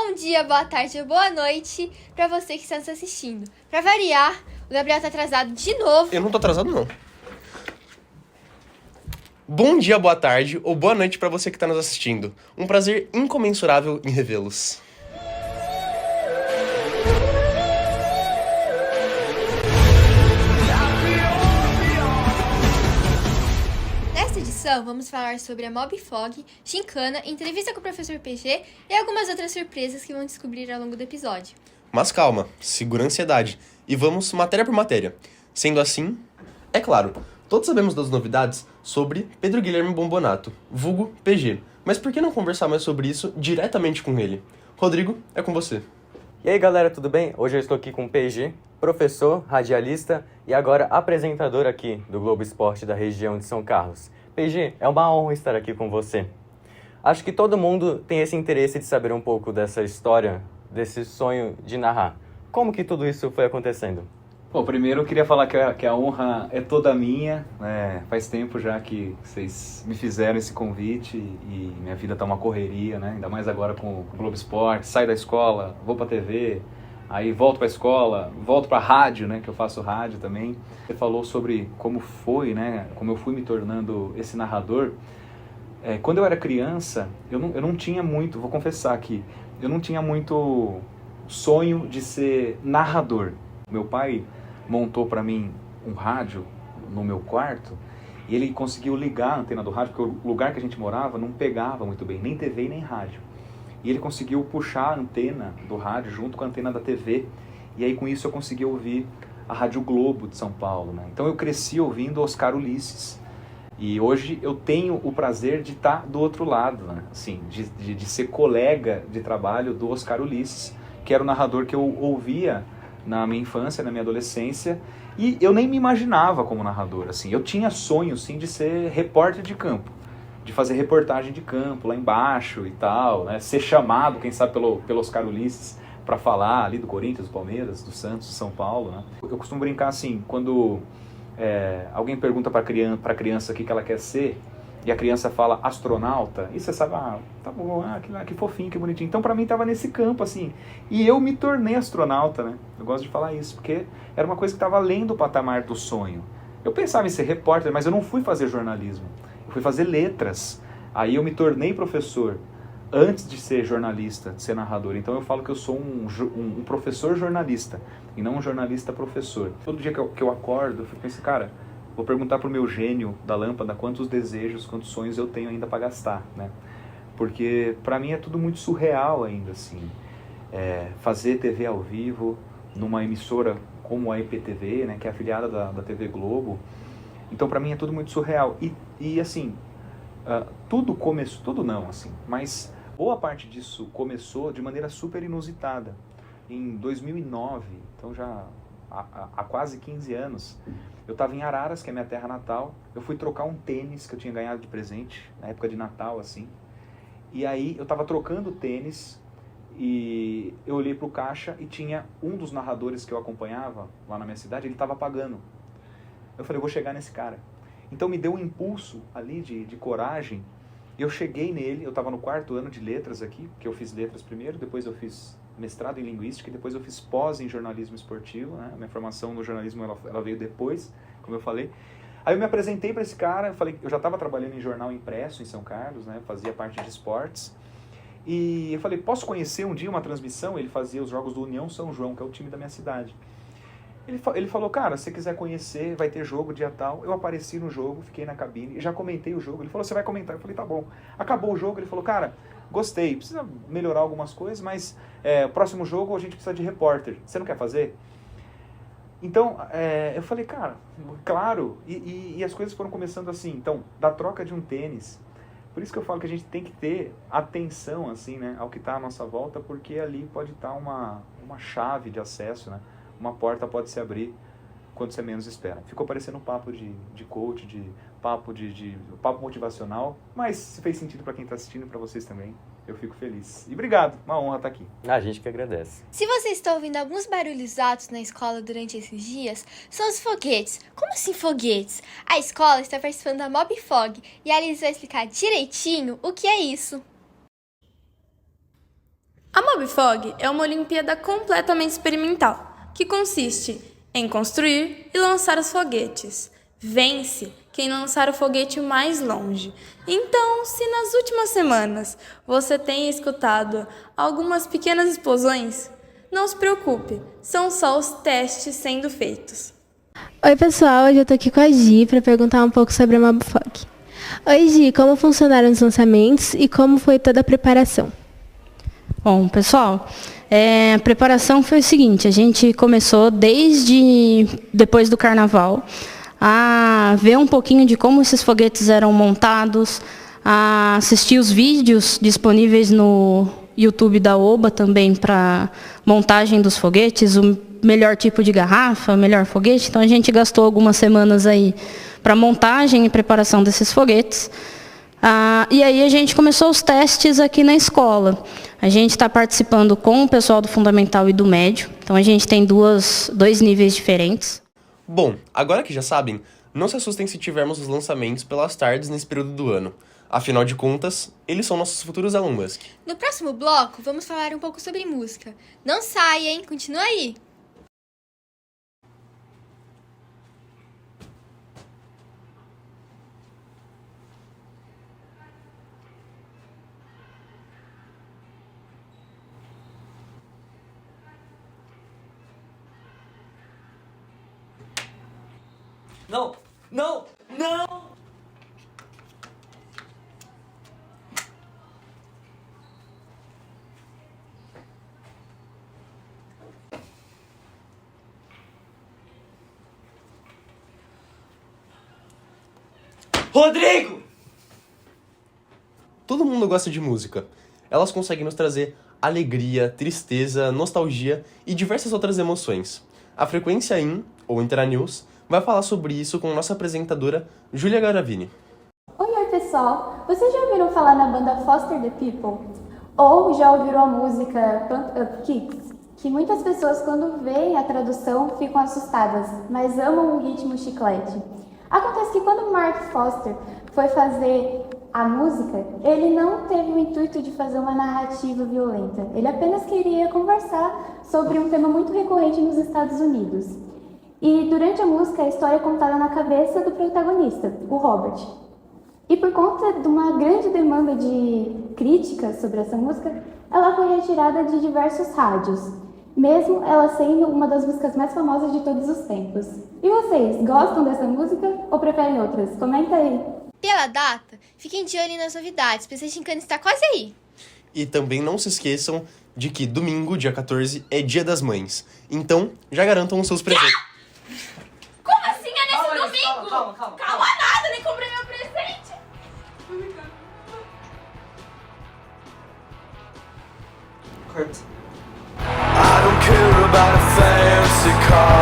Bom dia, boa tarde ou boa noite pra você que está nos assistindo. Pra variar, o Gabriel tá atrasado de novo. Eu não tô atrasado, não. Bom dia, boa tarde ou boa noite pra você que tá nos assistindo. Um prazer incomensurável em revê-los. Nesta edição, vamos falar sobre a Mobfog, gincana, entrevista com o professor PG e algumas outras surpresas que vão descobrir ao longo do episódio. Mas calma, segura a ansiedade e vamos matéria por matéria. Sendo assim, é claro, todos sabemos das novidades sobre Pedro Guilherme Bombonato, vulgo PG. Mas por que não conversar mais sobre isso diretamente com ele? Rodrigo, é com você. E aí galera, tudo bem? Hoje eu estou aqui com o PG, professor, radialista e agora apresentador aqui do Globo Esporte da região de São Carlos. PG, é uma honra estar aqui com você. Acho que todo mundo tem esse interesse de saber um pouco dessa história, desse sonho de narrar. Como que tudo isso foi acontecendo? Bom, primeiro eu queria falar que a honra é toda minha, né? Faz tempo já que vocês me fizeram esse convite e minha vida tá uma correria, né? Ainda mais agora com o Globo Esporte, saio da escola, vou pra TV, aí volto pra escola, volto pra rádio, né? Que eu faço rádio também. Você falou sobre como foi, né? Como eu fui me tornando esse narrador. Quando eu era criança, eu não tinha muito, vou confessar aqui, eu não tinha muito sonho de ser narrador. Meu pai montou para mim um rádio no meu quarto e ele conseguiu ligar a antena do rádio, porque o lugar que a gente morava não pegava muito bem, nem TV e nem rádio. E ele conseguiu puxar a antena do rádio junto com a antena da TV, e aí com isso eu consegui ouvir a Rádio Globo de São Paulo, né? Então eu cresci ouvindo Oscar Ulisses. E hoje eu tenho o prazer de estar do outro lado, né? Assim, de ser colega de trabalho do Oscar Ulisses, que era o narrador que eu ouvia na minha infância, na minha adolescência, e eu nem me imaginava como narrador, assim. Eu tinha sonho, sim, de ser repórter de campo, de fazer reportagem de campo lá embaixo e tal, né? Ser chamado, quem sabe, pelo Oscar Ulisses para falar ali do Corinthians, do Palmeiras, do Santos, do São Paulo, né? Eu costumo brincar assim, quando alguém pergunta para a criança o que ela quer ser, e a criança fala astronauta, e você sabe, tá bom, que fofinho, que bonitinho. Então, pra mim, tava nesse campo, assim. E eu me tornei astronauta, né? Eu gosto de falar isso, porque era uma coisa que tava além do patamar do sonho. Eu pensava em ser repórter, mas eu não fui fazer jornalismo. Eu fui fazer letras. Aí eu me tornei professor, antes de ser jornalista, de ser narrador. Então, eu falo que eu sou um professor jornalista, e não um jornalista professor. Todo dia que eu acordo, eu fico pensando, cara, vou perguntar pro meu gênio da lâmpada quantos desejos, quantos sonhos eu tenho ainda para gastar, né? Porque para mim é tudo muito surreal ainda, assim. Fazer TV ao vivo numa emissora como a IPTV, né, que é afiliada da TV Globo. Então para mim é tudo muito surreal. E assim, tudo começou, tudo não, assim, mas boa parte disso começou de maneira super inusitada. Em 2009, então já há quase 15 anos, eu estava em Araras, que é minha terra natal. Eu fui trocar um tênis que eu tinha ganhado de presente, na época de Natal, assim. E aí eu estava trocando o tênis e eu olhei pro caixa e tinha um dos narradores que eu acompanhava lá na minha cidade, ele estava pagando. Eu falei, eu vou chegar nesse cara. Então me deu um impulso ali de coragem. Eu cheguei nele, eu estava no 4º ano de letras aqui, que eu fiz letras primeiro, depois eu fiz mestrado em linguística e depois eu fiz pós em jornalismo esportivo, né? Minha formação no jornalismo ela veio depois, como eu falei. Aí eu me apresentei para esse cara, eu já estava trabalhando em jornal impresso em São Carlos, né? Fazia parte de esportes. E eu falei, posso conhecer um dia uma transmissão? Ele fazia os jogos do União São João, que é o time da minha cidade. Ele falou, cara, se você quiser conhecer, vai ter jogo dia tal. Eu apareci no jogo, fiquei na cabine, já comentei o jogo. Ele falou, você vai comentar? Eu falei, tá bom. Acabou o jogo, ele falou, cara, gostei, precisa melhorar algumas coisas, mas próximo jogo a gente precisa de repórter. Você não quer fazer? Então, eu falei, cara, claro. E as coisas foram começando assim. Então, da troca de um tênis. Por isso que eu falo que a gente tem que ter atenção, assim, né, ao que está à nossa volta, porque ali pode estar uma chave de acesso, né? Uma porta pode se abrir quando você menos espera. Ficou parecendo um papo de coach, papo motivacional, mas se fez sentido para quem está assistindo e para vocês também, eu fico feliz. E obrigado, uma honra estar aqui. A gente que agradece. Se você está ouvindo alguns barulhos altos na escola durante esses dias, são os foguetes. Como assim foguetes? A escola está participando da Mobfog e a Alice vai explicar direitinho o que é isso. A Mobfog é uma Olimpíada completamente experimental, que consiste em construir e lançar os foguetes. Vence quem lançar o foguete mais longe. Então, se nas últimas semanas você tem escutado algumas pequenas explosões, não se preocupe, são só os testes sendo feitos. Oi pessoal, hoje eu tô aqui com a Gi para perguntar um pouco sobre a Mobfog. Oi Gi, como funcionaram os lançamentos e como foi toda a preparação? Bom, pessoal, a preparação foi o seguinte, a gente começou desde depois do carnaval a ver um pouquinho de como esses foguetes eram montados, a assistir os vídeos disponíveis no YouTube da OBA também para montagem dos foguetes, o melhor tipo de garrafa, o melhor foguete. Então a gente gastou algumas semanas aí para montagem e preparação desses foguetes. E aí a gente começou os testes aqui na escola. A gente está participando com o pessoal do Fundamental e do Médio. Então a gente tem dois níveis diferentes. Bom, agora que já sabem, não se assustem se tivermos os lançamentos pelas tardes nesse período do ano. Afinal de contas, eles são nossos futuros Elon Musk. No próximo bloco, vamos falar um pouco sobre música. Não saia, hein? Continua aí! Não! Não! Não! Rodrigo! Todo mundo gosta de música. Elas conseguem nos trazer alegria, tristeza, nostalgia e diversas outras emoções. A Frequência In, ou Interanews, vai falar sobre isso com nossa apresentadora, Júlia Garavini. Oi pessoal! Vocês já ouviram falar na banda Foster the People? Ou já ouviram a música Pump Up Kicks? Que muitas pessoas, quando veem a tradução, ficam assustadas, mas amam o ritmo chiclete. Acontece que quando Mark Foster foi fazer a música, ele não teve o intuito de fazer uma narrativa violenta. Ele apenas queria conversar sobre um tema muito recorrente nos Estados Unidos. E durante a música, a história é contada na cabeça do protagonista, o Robert. E por conta de uma grande demanda de críticas sobre essa música, ela foi retirada de diversos rádios, mesmo ela sendo uma das músicas mais famosas de todos os tempos. E vocês, gostam dessa música ou preferem outras? Comenta aí! Pela data, fiquem de olho nas novidades, pois a gincana está quase aí. E também não se esqueçam de que domingo, dia 14, é Dia das Mães. Então, já garantam os seus presentes. Como assim é nesse domingo? Calma. Calma nada, nem comprei meu presente! Kurt. I don't care about a fancy car.